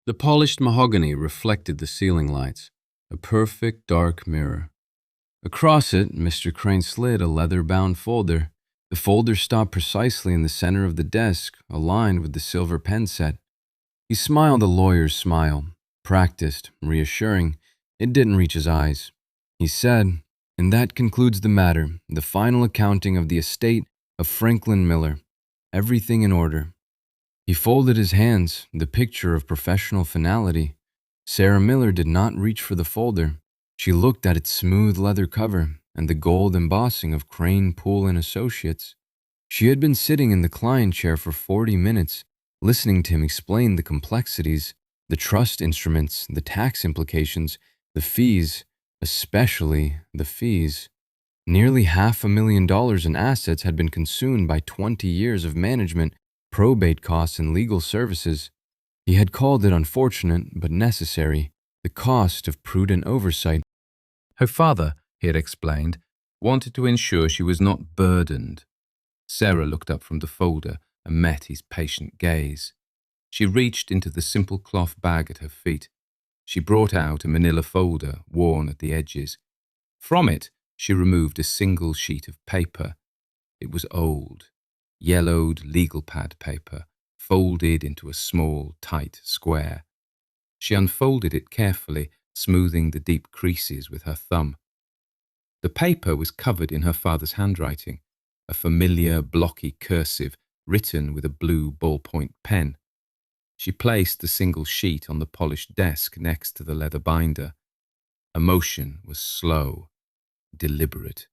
The polished mahogany reflected the ceiling lights, a perfect dark mirror. Across it, Mr. Crane slid a leather-bound folder. The folder stopped precisely in the center of the desk, aligned with the silver pen set. He smiled a lawyer's smile, practiced, reassuring. It didn't reach his eyes. He said, "And that concludes the matter, the final accounting of the estate of Franklin Miller. Everything in order." He folded his hands, the picture of professional finality. Sarah Miller did not reach for the folder. She looked at its smooth leather cover and the gold embossing of Crane, Poole and Associates. She had been sitting in the client chair for 40 minutes, listening to him explain the complexities, the trust instruments, the tax implications, the fees, especially the fees. Nearly $500,000 in assets had been consumed by 20 years of management, probate costs, and legal services. He had called it unfortunate but necessary, the cost of prudent oversight. Her father, he had explained, wanted to ensure she was not burdened. Sarah looked up from the folder and met his patient gaze. She reached into the simple cloth bag at her feet. She brought out a manila folder, worn at the edges. From it, she removed a single sheet of paper. It was old, yellowed legal pad paper, folded into a small, tight square. She unfolded it carefully, smoothing the deep creases with her thumb. The paper was covered in her father's handwriting, a familiar, blocky cursive written with a blue ballpoint pen. She placed the single sheet on the polished desk next to the leather binder. Her motion was slow, deliberate.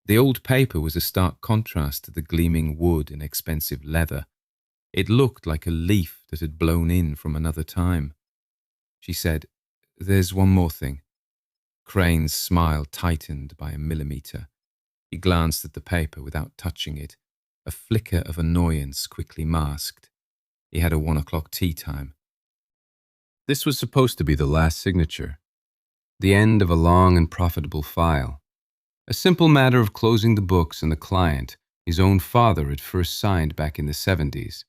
The old paper was a stark contrast to the gleaming wood and expensive leather. It looked like a leaf that had blown in from another time. She said, "There's one more thing." Crane's smile tightened by a millimeter. He glanced at the paper without touching it. A flicker of annoyance quickly masked. He had a 1 o'clock tea time. This was supposed to be the last signature, the end of a long and profitable file. A simple matter of closing the books and the client his own father had first signed back in the 70s.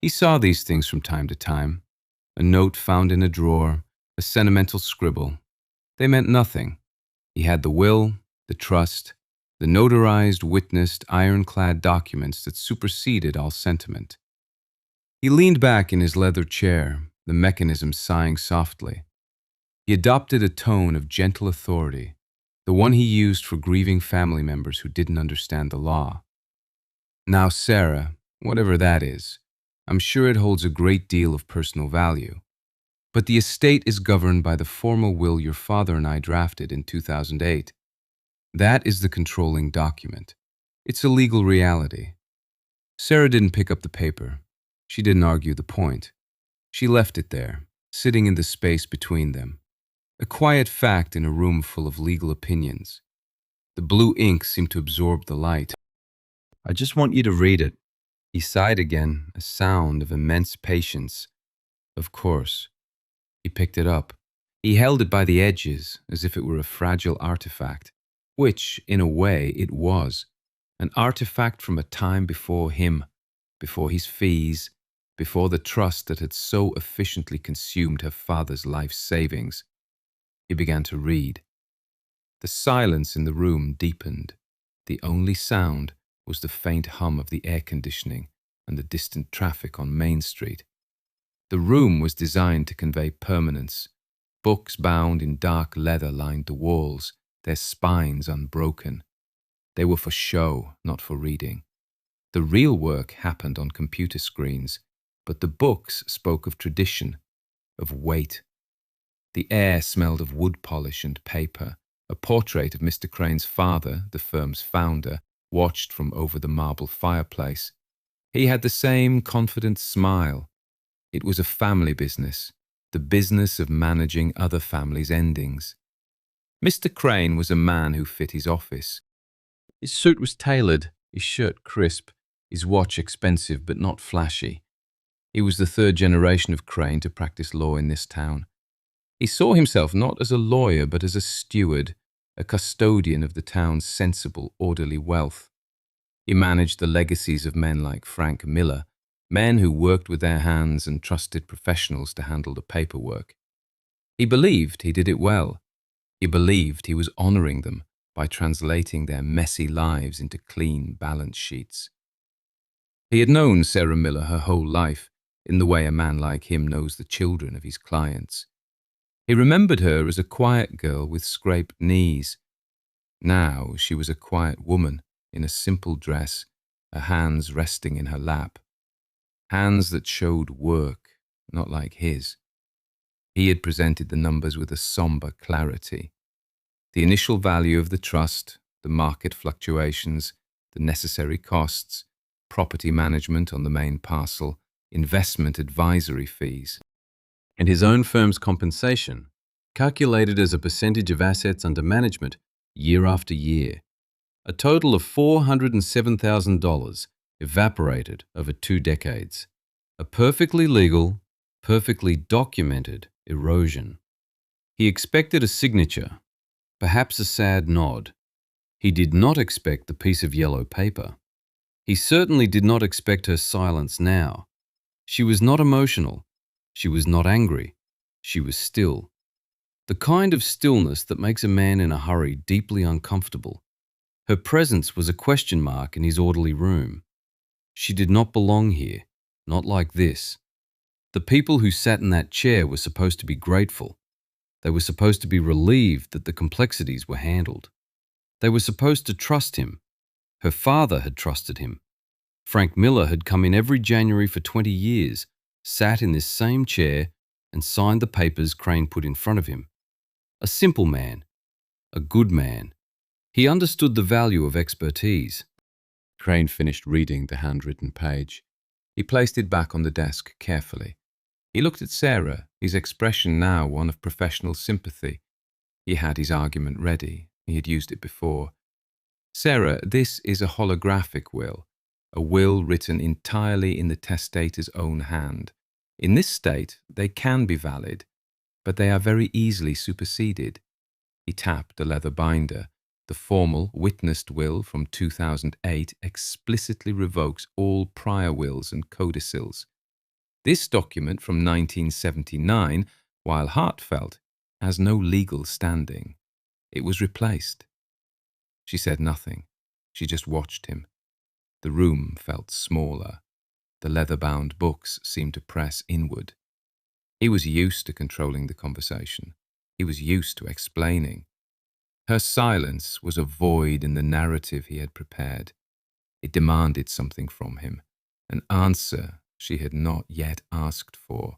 He saw these things from time to time. A note found in a drawer, a sentimental scribble. They meant nothing. He had the will, the trust, the notarized, witnessed, ironclad documents that superseded all sentiment. He leaned back in his leather chair, the mechanism sighing softly. He adopted a tone of gentle authority, the one he used for grieving family members who didn't understand the law. "Now, Sarah, whatever that is, I'm sure it holds a great deal of personal value. But the estate is governed by the formal will your father and I drafted in 2008. That is the controlling document. It's a legal reality." Sarah didn't pick up the paper. She didn't argue the point. She left it there, sitting in the space between them. A quiet fact in a room full of legal opinions. The blue ink seemed to absorb the light. "I just want you to read it." He sighed again, a sound of immense patience. "Of course." He picked it up. He held it by the edges, as if it were a fragile artifact, which, in a way, it was. An artifact from a time before him, before his fees, before the trust that had so efficiently consumed her father's life savings. He began to read. The silence in the room deepened. The only sound was the faint hum of the air conditioning and the distant traffic on Main Street. The room was designed to convey permanence. Books bound in dark leather lined the walls, their spines unbroken. They were for show, not for reading. The real work happened on computer screens, but the books spoke of tradition, of weight. The air smelled of wood polish and paper. A portrait of Mr. Crane's father, the firm's founder, watched from over the marble fireplace. He had the same confident smile. It was a family business, the business of managing other families' endings. Mr. Crane was a man who fit his office. His suit was tailored, his shirt crisp, his watch expensive but not flashy. He was the third generation of Crane to practice law in this town. He saw himself not as a lawyer but as a steward, a custodian of the town's sensible, orderly wealth. He managed the legacies of men like Frank Miller, men who worked with their hands and trusted professionals to handle the paperwork. He believed he did it well. He believed he was honoring them by translating their messy lives into clean balance sheets. He had known Sarah Miller her whole life, in the way a man like him knows the children of his clients. He remembered her as a quiet girl with scraped knees. Now she was a quiet woman in a simple dress, her hands resting in her lap. Hands that showed work, not like his. He had presented the numbers with a somber clarity. The initial value of the trust, the market fluctuations, the necessary costs, property management on the main parcel, investment advisory fees, and his own firm's compensation, calculated as a percentage of assets under management year after year. A total of $407,000 evaporated over 2 decades. A perfectly legal, perfectly documented erosion. He expected a signature, perhaps a sad nod. He did not expect the piece of yellow paper. He certainly did not expect her silence now. She was not emotional. She was not angry. She was still. The kind of stillness that makes a man in a hurry deeply uncomfortable. Her presence was a question mark in his orderly room. She did not belong here, not like this. The people who sat in that chair were supposed to be grateful. They were supposed to be relieved that the complexities were handled. They were supposed to trust him. Her father had trusted him. Frank Miller had come in every January for 20 years, sat in this same chair, and signed the papers Crane put in front of him. A simple man, a good man. He understood the value of expertise. Crane finished reading the handwritten page. He placed it back on the desk carefully. He looked at Sarah, his expression now one of professional sympathy. He had his argument ready. He had used it before. Sarah, this is a holographic will, a will written entirely in the testator's own hand. In this state, they can be valid, but they are very easily superseded. He tapped the leather binder. The formal, witnessed will from 2008 explicitly revokes all prior wills and codicils. This document from 1979, while heartfelt, has no legal standing. It was replaced. She said nothing. She just watched him. The room felt smaller. The leather-bound books seemed to press inward. He was used to controlling the conversation. He was used to explaining. Her silence was a void in the narrative he had prepared. It demanded something from him, an answer she had not yet asked for.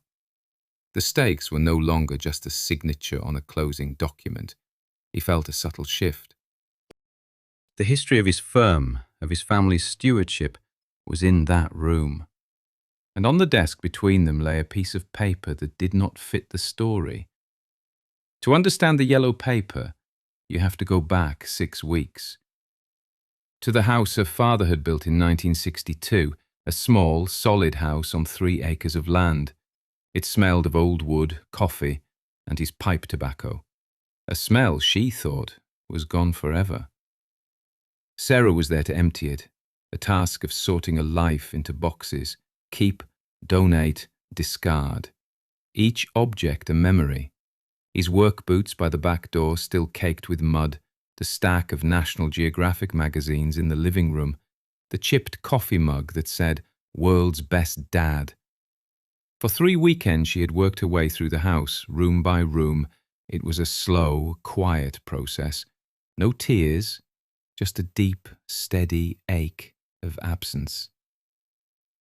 The stakes were no longer just a signature on a closing document. He felt a subtle shift. The history of his firm, of his family's stewardship, was in that room. And on the desk between them lay a piece of paper that did not fit the story. To understand the yellow paper, you have to go back 6 weeks. To the house her father had built in 1962, a small, solid house on 3 acres of land. It smelled of old wood, coffee, and his pipe tobacco. A smell she thought was gone forever. Sarah was there to empty it, a task of sorting a life into boxes, keep, donate, discard. Each object a memory. His work boots by the back door still caked with mud, the stack of National Geographic magazines in the living room, the chipped coffee mug that said, "World's Best Dad." For 3 weekends she had worked her way through the house, room by room. It was a slow, quiet process. No tears, just a deep, steady ache of absence.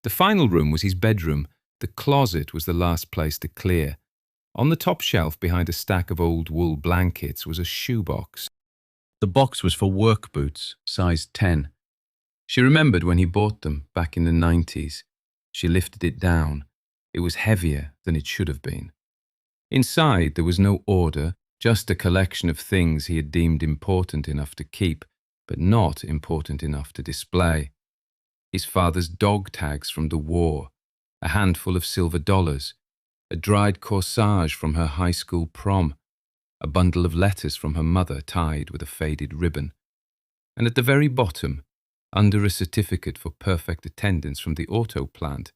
The final room was his bedroom. The closet was the last place to clear. On the top shelf behind a stack of old wool blankets was a shoebox. The box was for work boots, size 10. She remembered when he bought them back in the 90s. She lifted it down. It was heavier than it should have been. Inside there was no order, just a collection of things he had deemed important enough to keep, but not important enough to display. His father's dog tags from the war, a handful of silver dollars, a dried corsage from her high school prom, a bundle of letters from her mother tied with a faded ribbon, and at the very bottom, under a certificate for perfect attendance from the auto plant,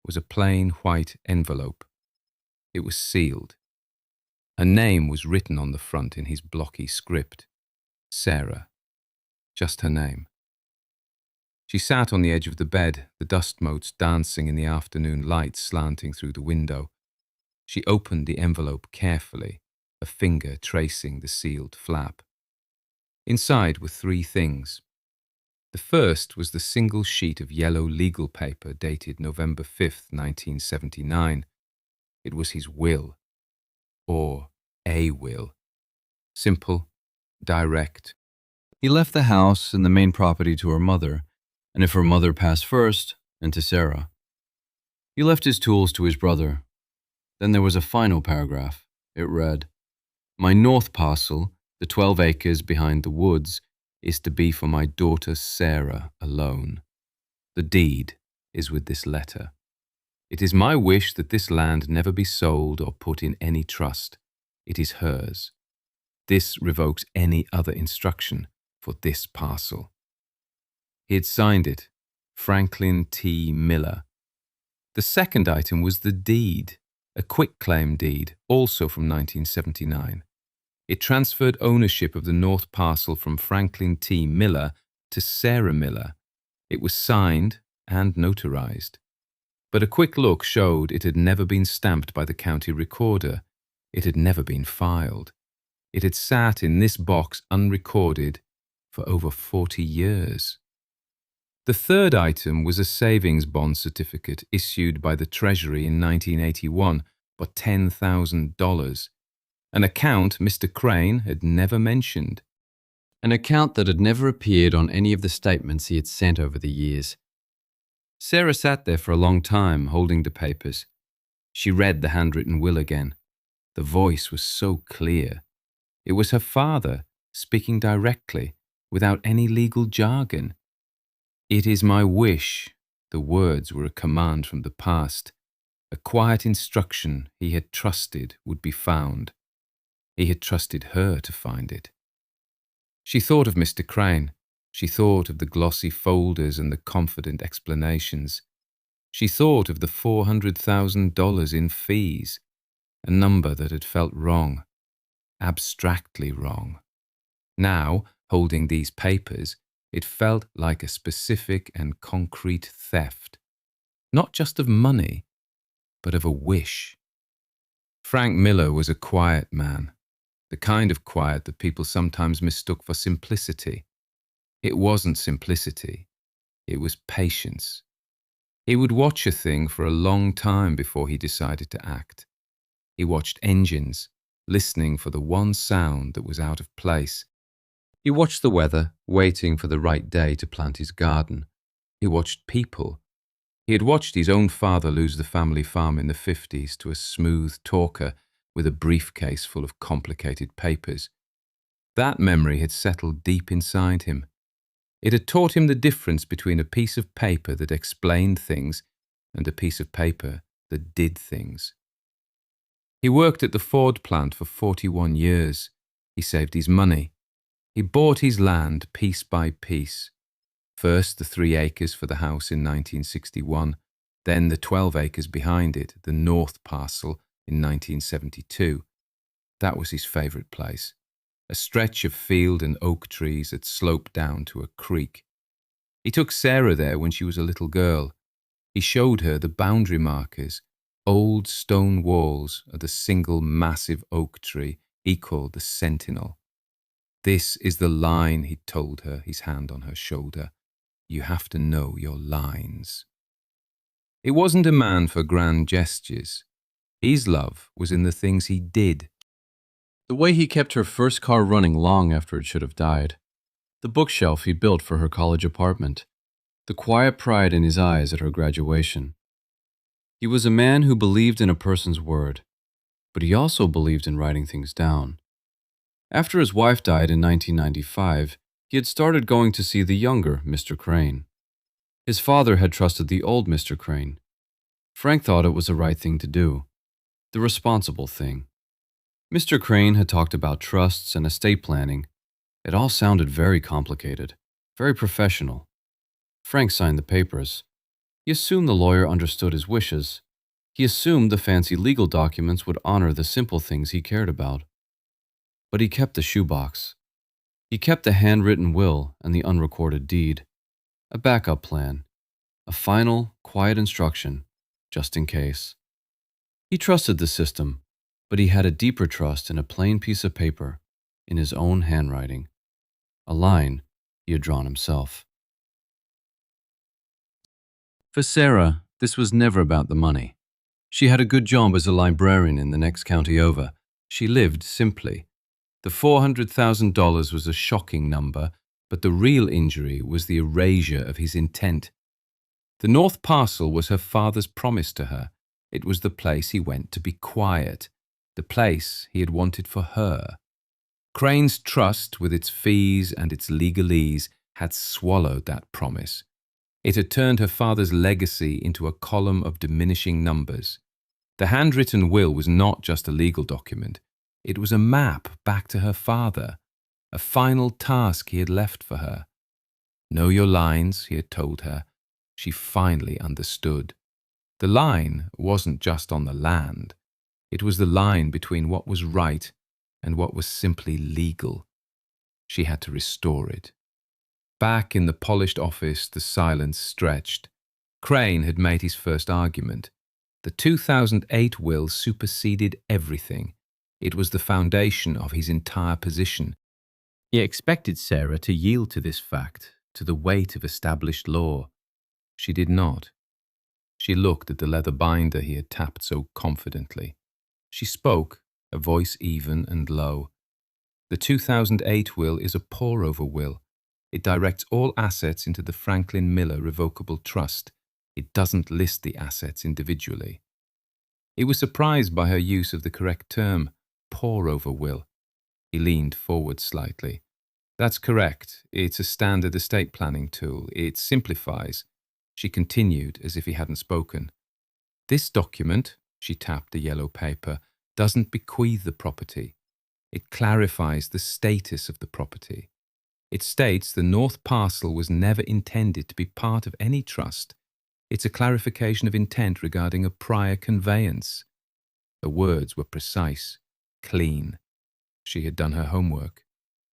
was a plain white envelope. It was sealed. Her name was written on the front in his blocky script. Sarah. Just her name. She sat on the edge of the bed, the dust motes dancing in the afternoon light slanting through the window. She opened the envelope carefully, a finger tracing the sealed flap. Inside were three things. The first was the single sheet of yellow legal paper dated November 5th, 1979. It was his will. Or a will. Simple, direct. He left the house and the main property to her mother, and if her mother passed first, and to Sarah. He left his tools to his brother. Then there was a final paragraph. It read, "My north parcel, the 12 acres behind the woods, is to be for my daughter Sarah alone. The deed is with this letter. It is my wish that this land never be sold or put in any trust. It is hers. This revokes any other instruction for this parcel." He had signed it, Franklin T. Miller. The second item was the deed, a quitclaim deed, also from 1979. It transferred ownership of the north parcel from Franklin T. Miller to Sarah Miller. It was signed and notarized. But a quick look showed it had never been stamped by the county recorder. It had never been filed. It had sat in this box unrecorded for over 40 years. The third item was a savings bond certificate issued by the Treasury in 1981 for $10,000, an account Mr. Crane had never mentioned. An account that had never appeared on any of the statements he had sent over the years. Sarah sat there for a long time, holding the papers. She read the handwritten will again. The voice was so clear. It was her father, speaking directly, without any legal jargon. "It is my wish." The words were a command from the past, a quiet instruction he had trusted would be found. He had trusted her to find it. She thought of Mr. Crane. She thought of the glossy folders and the confident explanations. She thought of the $400,000 in fees, a number that had felt wrong, abstractly wrong. Now, holding these papers, it felt like a specific and concrete theft, not just of money, but of a wish. Frank Miller was a quiet man, the kind of quiet that people sometimes mistook for simplicity. It wasn't simplicity, it was patience. He would watch a thing for a long time before he decided to act. He watched engines, listening for the one sound that was out of place. He watched the weather, waiting for the right day to plant his garden. He watched people. He had watched his own father lose the family farm in the 50s to a smooth talker with a briefcase full of complicated papers. That memory had settled deep inside him. It had taught him the difference between a piece of paper that explained things and a piece of paper that did things. He worked at the Ford plant for 41 years. He saved his money. He bought his land piece by piece. First the 3 acres for the house in 1961, then the 12 acres behind it, the north parcel, in 1972. That was his favourite place, a stretch of field and oak trees that sloped down to a creek. He took Sarah there when she was a little girl. He showed her the boundary markers, old stone walls of the single massive oak tree he called the Sentinel. "This is the line," he told her, his hand on her shoulder. "You have to know your lines." It wasn't a man for grand gestures. His love was in the things he did. The way he kept her first car running long after it should have died. The bookshelf he built for her college apartment. The quiet pride in his eyes at her graduation. He was a man who believed in a person's word, but he also believed in writing things down. After his wife died in 1995, he had started going to see the younger Mr. Crane. His father had trusted the old Mr. Crane. Frank thought it was the right thing to do, the responsible thing. Mr. Crane had talked about trusts and estate planning. It all sounded very complicated, very professional. Frank signed the papers. He assumed the lawyer understood his wishes. He assumed the fancy legal documents would honor the simple things he cared about. But he kept the shoebox. He kept the handwritten will and the unrecorded deed. A backup plan. A final, quiet instruction, just in case. He trusted the system, but he had a deeper trust in a plain piece of paper, in his own handwriting. A line he had drawn himself. For Sarah, this was never about the money. She had a good job as a librarian in the next county over. She lived simply. The $400,000 was a shocking number, but the real injury was the erasure of his intent. The North Parcel was her father's promise to her. It was the place he went to be quiet, the place he had wanted for her. Crane's trust, with its fees and its legalese, had swallowed that promise. It had turned her father's legacy into a column of diminishing numbers. The handwritten will was not just a legal document. It was a map back to her father, a final task he had left for her. Know your lines, he had told her. She finally understood. The line wasn't just on the land. It was the line between what was right and what was simply legal. She had to restore it. Back in the polished office, the silence stretched. Crane had made his first argument. The 2008 will superseded everything. It was the foundation of his entire position. He expected Sarah to yield to this fact, to the weight of established law. She did not. She looked at the leather binder he had tapped so confidently. She spoke, a voice even and low. The 2008 will is a pour-over will. It directs all assets into the Franklin Miller Revocable Trust. It doesn't list the assets individually. He was surprised by her use of the correct term, pour-over will. He leaned forward slightly. That's correct. It's a standard estate planning tool. It simplifies. She continued as if he hadn't spoken. This document, she tapped the yellow paper, doesn't bequeath the property. It clarifies the status of the property. It states the North Parcel was never intended to be part of any trust. It's a clarification of intent regarding a prior conveyance. The words were precise, clean. She had done her homework.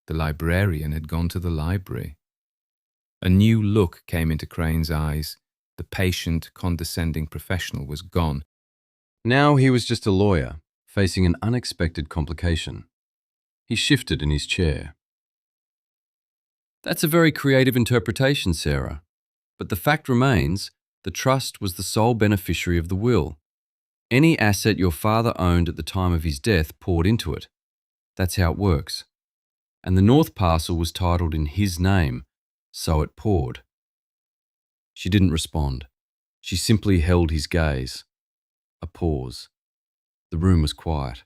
The librarian had gone to the library. A new look came into Crane's eyes. The patient, condescending professional was gone. Now he was just a lawyer, facing an unexpected complication. He shifted in his chair. That's a very creative interpretation, Sarah. But the fact remains, the trust was the sole beneficiary of the will. Any asset your father owned at the time of his death poured into it. That's how it works. And the North Parcel was titled in his name, so it poured. She didn't respond. She simply held his gaze. A pause. The room was quiet.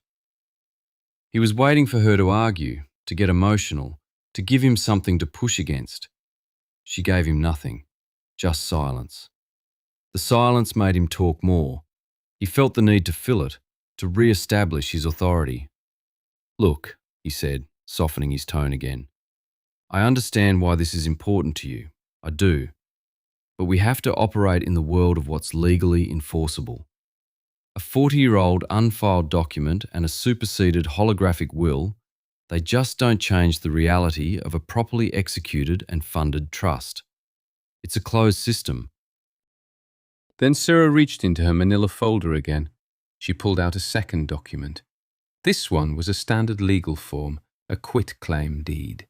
He was waiting for her to argue, to get emotional, to give him something to push against. She gave him nothing, just silence. The silence made him talk more. He felt the need to fill it, to re-establish his authority. Look, he said, softening his tone again. I understand why this is important to you. I do. But we have to operate in the world of what's legally enforceable. A 40-year-old unfiled document and a superseded holographic will, they just don't change the reality of a properly executed and funded trust. It's a closed system. Then Sarah reached into her manila folder again. She pulled out a second document. This one was a standard legal form, a quitclaim deed.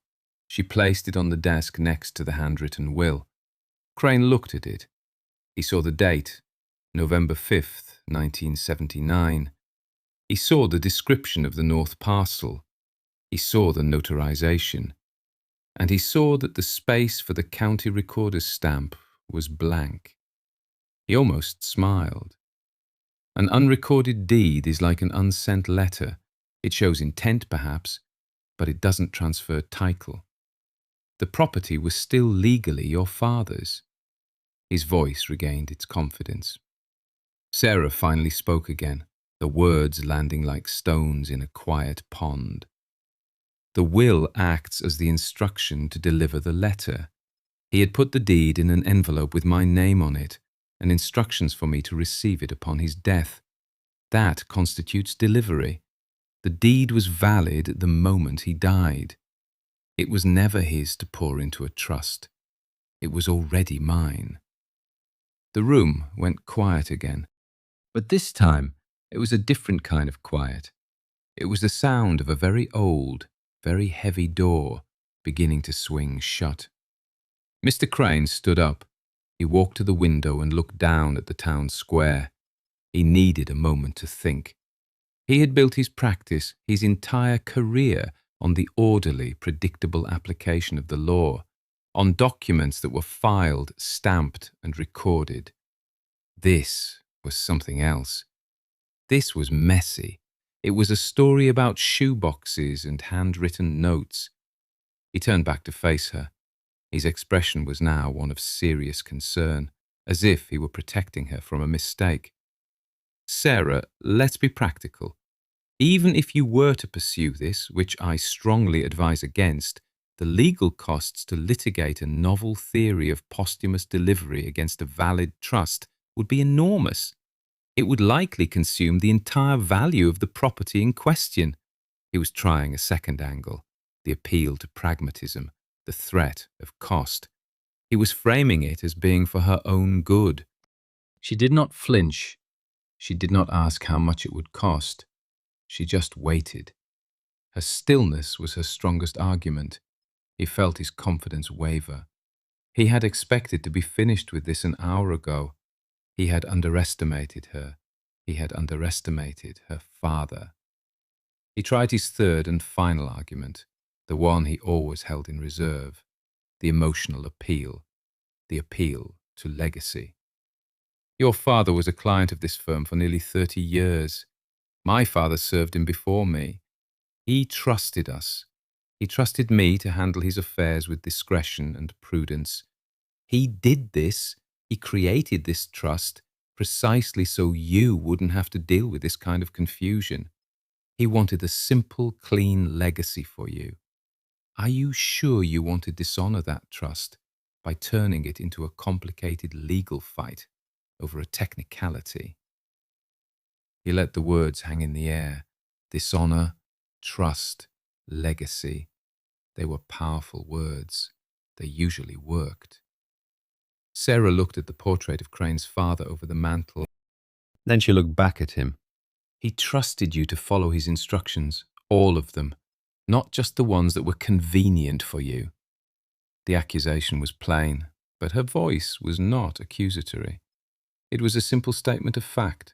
She placed it on the desk next to the handwritten will. Crane looked at it. He saw the date, November 5th, 1979. He saw the description of the North Parcel. He saw the notarization. And he saw that the space for the county recorder's stamp was blank. He almost smiled. An unrecorded deed is like an unsent letter. It shows intent, perhaps, but it doesn't transfer title. The property was still legally your father's. His voice regained its confidence. Sarah finally spoke again, the words landing like stones in a quiet pond. The will acts as the instruction to deliver the letter. He had put the deed in an envelope with my name on it, and instructions for me to receive it upon his death. That constitutes delivery. The deed was valid the moment he died. It was never his to pour into a trust. It was already mine. The room went quiet again, but this time it was a different kind of quiet. It was the sound of a very old, very heavy door beginning to swing shut. Mr. Crane stood up. He walked to the window and looked down at the town square. He needed a moment to think. He had built his practice, his entire career, on the orderly, predictable application of the law, on documents that were filed, stamped, and recorded. This was something else. This was messy. It was a story about shoeboxes and handwritten notes. He turned back to face her. His expression was now one of serious concern, as if he were protecting her from a mistake. Sarah, let's be practical. Even if you were to pursue this, which I strongly advise against, the legal costs to litigate a novel theory of posthumous delivery against a valid trust would be enormous. It would likely consume the entire value of the property in question. He was trying a second angle, the appeal to pragmatism, the threat of cost. He was framing it as being for her own good. She did not flinch. She did not ask how much it would cost. She just waited. Her stillness was her strongest argument. He felt his confidence waver. He had expected to be finished with this an hour ago. He had underestimated her. He had underestimated her father. He tried his third and final argument, the one he always held in reserve, the emotional appeal, the appeal to legacy. Your father was a client of this firm for nearly 30 years. My father served him before me. He trusted us. He trusted me to handle his affairs with discretion and prudence. He did this. He created this trust precisely so you wouldn't have to deal with this kind of confusion. He wanted a simple, clean legacy for you. Are you sure you want to dishonor that trust by turning it into a complicated legal fight over a technicality? He let the words hang in the air. Dishonor, trust, legacy. They were powerful words. They usually worked. Sarah looked at the portrait of Crane's father over the mantel. Then she looked back at him. He trusted you to follow his instructions, all of them, not just the ones that were convenient for you. The accusation was plain, but her voice was not accusatory. It was a simple statement of fact.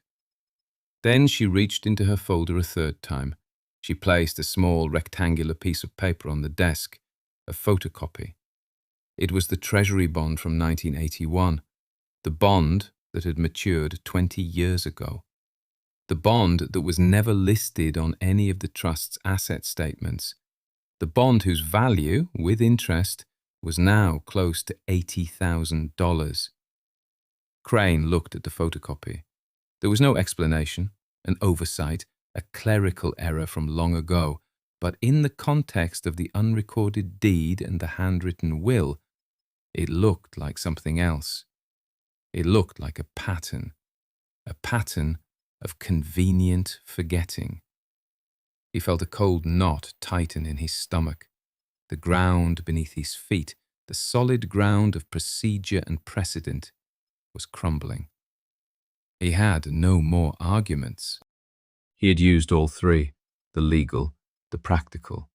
Then she reached into her folder a third time. She placed a small rectangular piece of paper on the desk, a photocopy. It was the Treasury bond from 1981, the bond that had matured 20 years ago. The bond that was never listed on any of the trust's asset statements. The bond whose value, with interest, was now close to $80,000. Crane looked at the photocopy. There was no explanation, an oversight, a clerical error from long ago, but in the context of the unrecorded deed and the handwritten will, it looked like something else. It looked like a pattern of convenient forgetting. He felt a cold knot tighten in his stomach. The ground beneath his feet, the solid ground of procedure and precedent, was crumbling. He had no more arguments. He had used all three, the legal, the practical,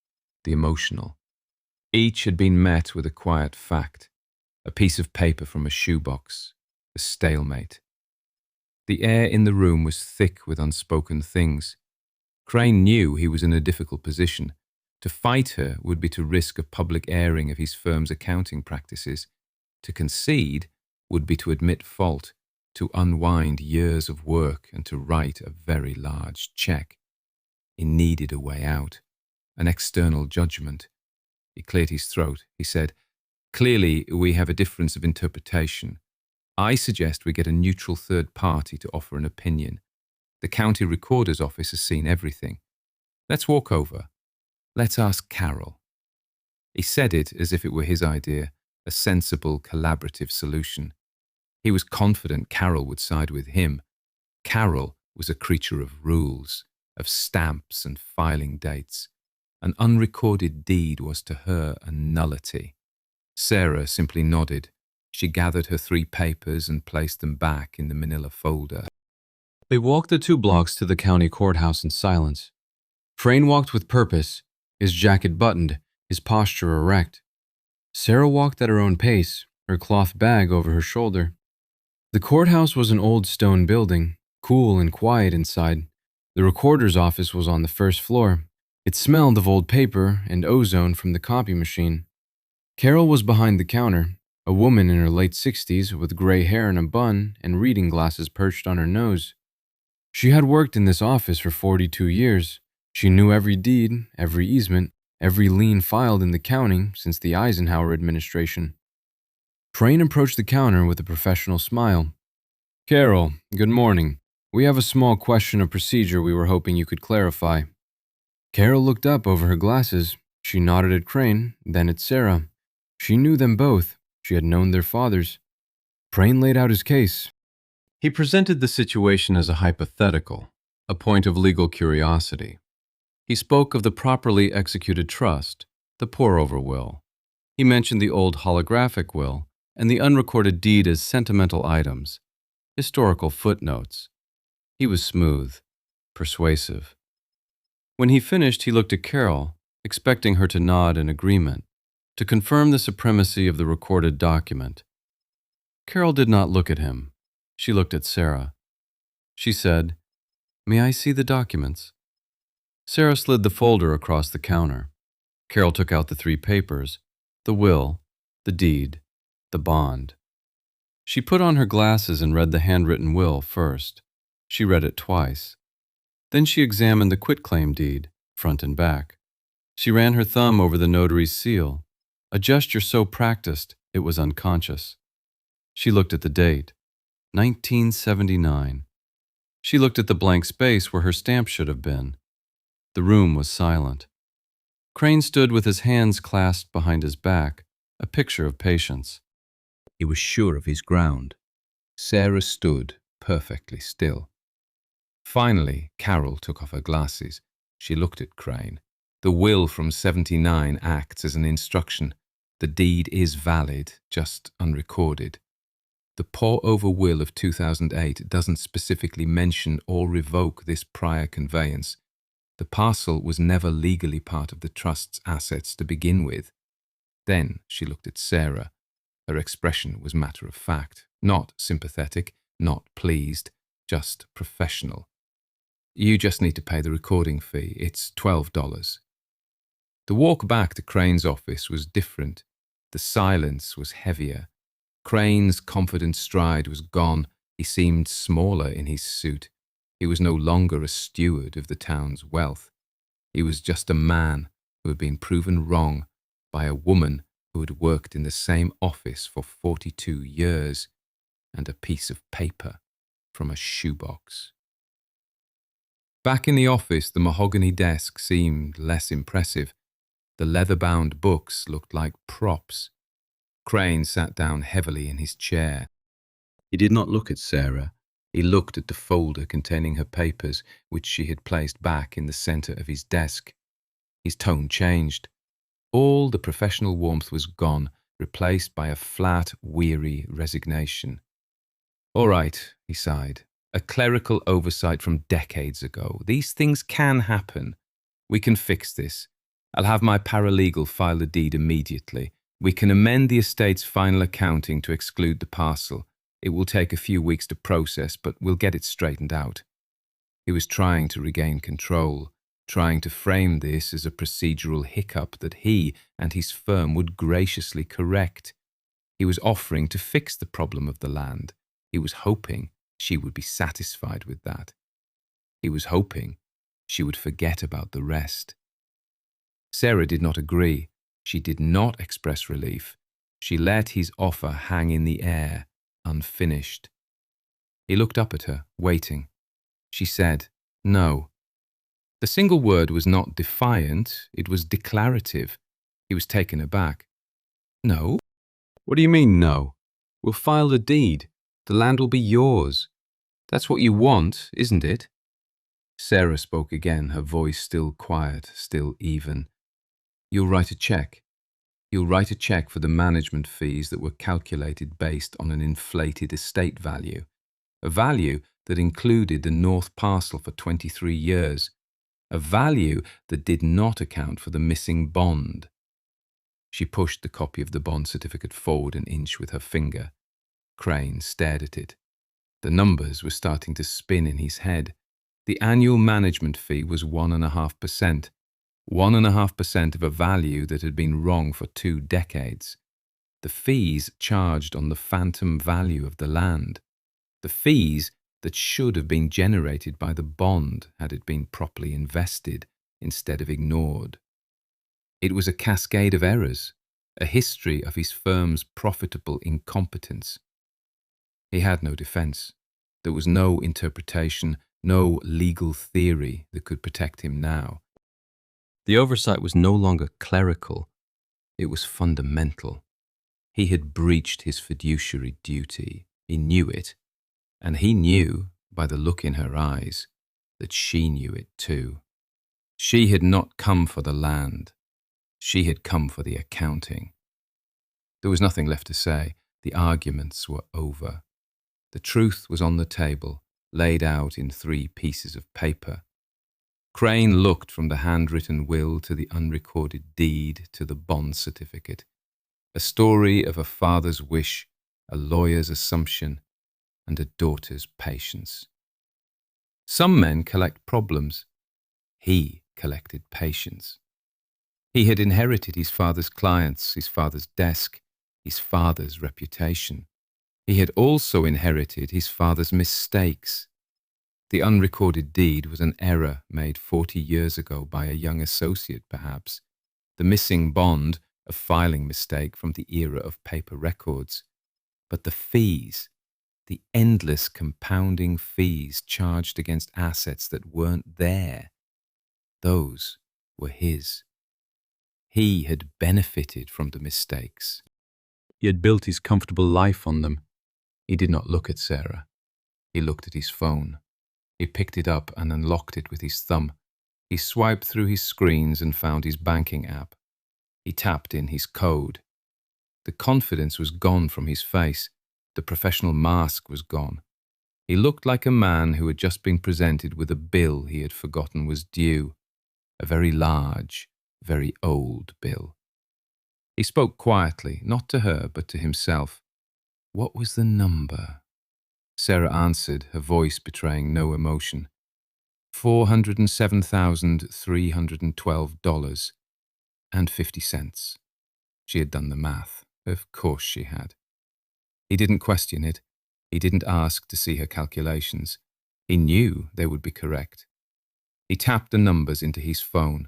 the emotional. Each had been met with a quiet fact, a piece of paper from a shoebox, a stalemate. The air in the room was thick with unspoken things. Crane knew he was in a difficult position. To fight her would be to risk a public airing of his firm's accounting practices. To concede would be to admit fault, to unwind years of work and to write a very large check. He needed a way out, an external judgment. He cleared his throat. He said, "Clearly, we have a difference of interpretation. I suggest we get a neutral third party to offer an opinion. The county recorder's office has seen everything. Let's walk over. Let's ask Carol." He said it as if it were his idea, a sensible, collaborative solution. He was confident Carol would side with him. Carol was a creature of rules, of stamps and filing dates. An unrecorded deed was to her a nullity. Sarah simply nodded. She gathered her 3 papers and placed them back in the manila folder. They walked the 2 blocks to the county courthouse in silence. Crane walked with purpose, his jacket buttoned, his posture erect. Sarah walked at her own pace, her cloth bag over her shoulder. The courthouse was an old stone building, cool and quiet inside. The recorder's office was on the first floor. It smelled of old paper and ozone from the copy machine. Carol was behind the counter, a woman in her late 60s with gray hair in a bun and reading glasses perched on her nose. She had worked in this office for 42 years. She knew every deed, every easement, every lien filed in the county since the Eisenhower administration. Crane approached the counter with a professional smile. "Carol, good morning. We have a small question of procedure we were hoping you could clarify." Carol looked up over her glasses. She nodded at Crane, then at Sarah. She knew them both. She had known their fathers. Crane laid out his case. He presented the situation as a hypothetical, a point of legal curiosity. He spoke of the properly executed trust, the pour-over will. He mentioned the old holographic will and the unrecorded deed as sentimental items, historical footnotes. He was smooth, persuasive. When he finished, he looked at Carol, expecting her to nod in agreement, to confirm the supremacy of the recorded document. Carol did not look at him. She looked at Sarah. She said, "May I see the documents?" Sarah slid the folder across the counter. Carol took out the 3 papers, the will, the deed, the bond. She put on her glasses and read the handwritten will first. She read it twice. Then she examined the quitclaim deed, front and back. She ran her thumb over the notary's seal, a gesture so practiced it was unconscious. She looked at the date, 1979. She looked at the blank space where her stamp should have been. The room was silent. Crane stood with his hands clasped behind his back, a picture of patience. He was sure of his ground. Sarah stood perfectly still. Finally, Carol took off her glasses. She looked at Crane. The will from 79 acts as an instruction. The deed is valid, just unrecorded. The pour-over will of 2008 doesn't specifically mention or revoke this prior conveyance. The parcel was never legally part of the trust's assets to begin with. Then she looked at Sarah. Her expression was matter of fact, not sympathetic, not pleased, just professional. "You just need to pay the recording fee. It's $12. The walk back to Crane's office was different. The silence was heavier. Crane's confident stride was gone. He seemed smaller in his suit. He was no longer a steward of the town's wealth. He was just a man who had been proven wrong by a woman who had worked in the same office for 42 years, and a piece of paper from a shoebox. Back in the office, the mahogany desk seemed less impressive. The leather-bound books looked like props. Crane sat down heavily in his chair. He did not look at Sarah. He looked at the folder containing her papers, which she had placed back in the center of his desk. His tone changed. All the professional warmth was gone, replaced by a flat, weary resignation. "All right," he sighed. "A clerical oversight from decades ago. These things can happen. We can fix this. I'll have my paralegal file the deed immediately. We can amend the estate's final accounting to exclude the parcel. It will take a few weeks to process, but we'll get it straightened out." He was trying to regain control, trying to frame this as a procedural hiccup that he and his firm would graciously correct. He was offering to fix the problem of the land. He was hoping she would be satisfied with that. He was hoping she would forget about the rest. Sarah did not agree. She did not express relief. She let his offer hang in the air, unfinished. He looked up at her, waiting. She said, "No." The single word was not defiant, it was declarative. He was taken aback. "No?" "What do you mean, no? We'll file the deed. The land will be yours. That's what you want, isn't it? Sarah spoke again, her voice still quiet, still even. You'll write a check. You'll write a check for the management fees that were calculated based on an inflated estate value, a value that included the north parcel for 23 years, a value that did not account for the missing bond. She pushed the copy of the bond certificate forward an inch with her finger. Crane stared at it. The numbers were starting to spin in his head. The annual management fee was 1.5%. 1.5% of a value that had been wrong for 2 decades. The fees charged on the phantom value of the land. The fees that should have been generated by the bond had it been properly invested instead of ignored. It was a cascade of errors, a history of his firm's profitable incompetence. He had no defense. There was no interpretation, no legal theory that could protect him now. The oversight was no longer clerical, it was fundamental. He had breached his fiduciary duty. He knew it, and he knew, by the look in her eyes, that she knew it too. She had not come for the land. She had come for the accounting. There was nothing left to say. The arguments were over. The truth was on the table, laid out in 3 pieces of paper. Crane looked from the handwritten will to the unrecorded deed to the bond certificate. A story of a father's wish, a lawyer's assumption, and a daughter's patience. Some men collect problems. He collected patience. He had inherited his father's clients, his father's desk, his father's reputation. He had also inherited his father's mistakes. The unrecorded deed was an error made 40 years ago by a young associate, perhaps. The missing bond, a filing mistake from the era of paper records. But the fees, the endless compounding fees charged against assets that weren't there, those were his. He had benefited from the mistakes. He had built his comfortable life on them. He did not look at Sarah. He looked at his phone. He picked it up and unlocked it with his thumb. He swiped through his screens and found his banking app. He tapped in his code. The confidence was gone from his face. The professional mask was gone. He looked like a man who had just been presented with a bill he had forgotten was due. A very large, very old bill. He spoke quietly, not to her, but to himself. What was the number? Sarah answered, her voice betraying no emotion. $407,312.50. She had done the math. Of course she had. He didn't question it. He didn't ask to see her calculations. He knew they would be correct. He tapped the numbers into his phone.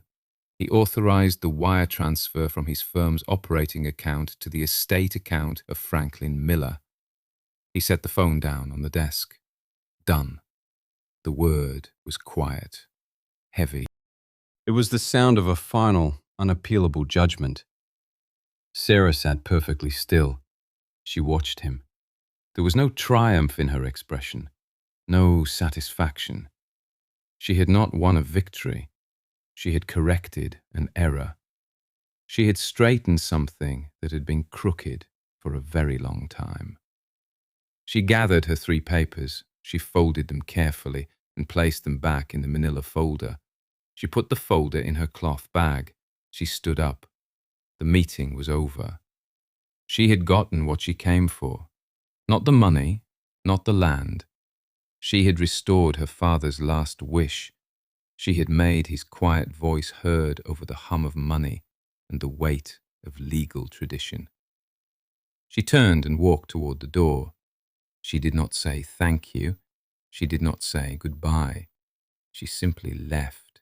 He authorized the wire transfer from his firm's operating account to the estate account of Franklin Miller. He set the phone down on the desk. Done. The word was quiet, heavy. It was the sound of a final, unappealable judgment. Sarah sat perfectly still. She watched him. There was no triumph in her expression, no satisfaction. She had not won a victory. She had corrected an error. She had straightened something that had been crooked for a very long time. She gathered her 3 papers. She folded them carefully and placed them back in the manila folder. She put the folder in her cloth bag. She stood up. The meeting was over. She had gotten what she came for. Not the money, not the land. She had restored her father's last wish. She had made his quiet voice heard over the hum of money and the weight of legal tradition. She turned and walked toward the door. She did not say thank you. She did not say goodbye. She simply left.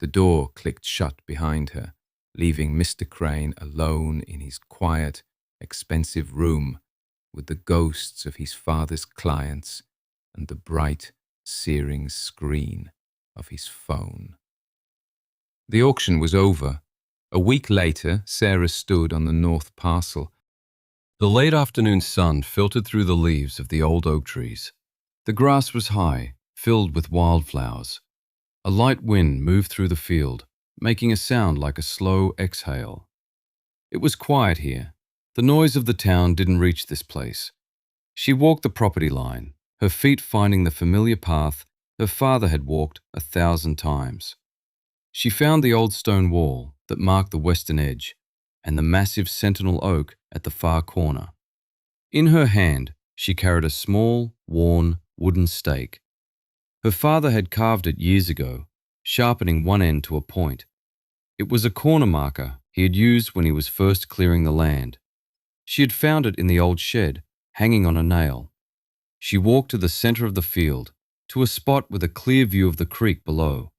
The door clicked shut behind her, leaving Mr. Crane alone in his quiet, expensive room with the ghosts of his father's clients and the bright, searing screen of his phone. The auction was over. A week later, Sarah stood on the north parcel. The late afternoon sun filtered through the leaves of the old oak trees. The grass was high, filled with wildflowers. A light wind moved through the field, making a sound like a slow exhale. It was quiet here. The noise of the town didn't reach this place. She walked the property line, her feet finding the familiar path her father had walked 1,000 times. She found the old stone wall that marked the western edge and the massive sentinel oak at the far corner. In her hand, she carried a small, worn, wooden stake. Her father had carved it years ago, sharpening one end to a point. It was a corner marker he had used when he was first clearing the land. She had found it in the old shed, hanging on a nail. She walked to the center of the field, to a spot with a clear view of the creek below.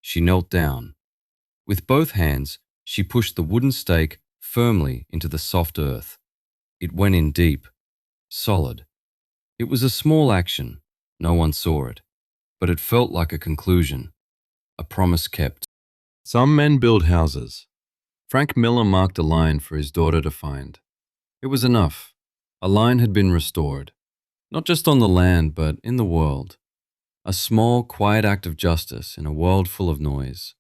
She knelt down. With both hands, she pushed the wooden stake firmly into the soft earth. It went in deep, solid. It was a small action. No one saw it. But it felt like a conclusion, a promise kept. Some men build houses. Frank Miller marked a line for his daughter to find. It was enough. A line had been restored, not just on the land, but in the world. A small, quiet act of justice in a world full of noise.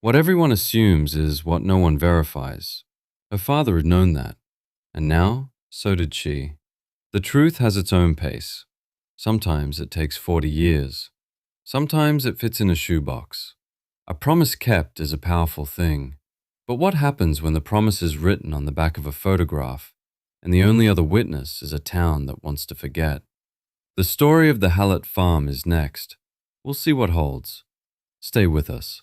What everyone assumes is what no one verifies. Her father had known that, and now, so did she. The truth has its own pace. Sometimes it takes 40 years. Sometimes it fits in a shoebox. A promise kept is a powerful thing. But what happens when the promise is written on the back of a photograph and the only other witness is a town that wants to forget? The story of the Hallett farm is next. We'll see what holds. Stay with us.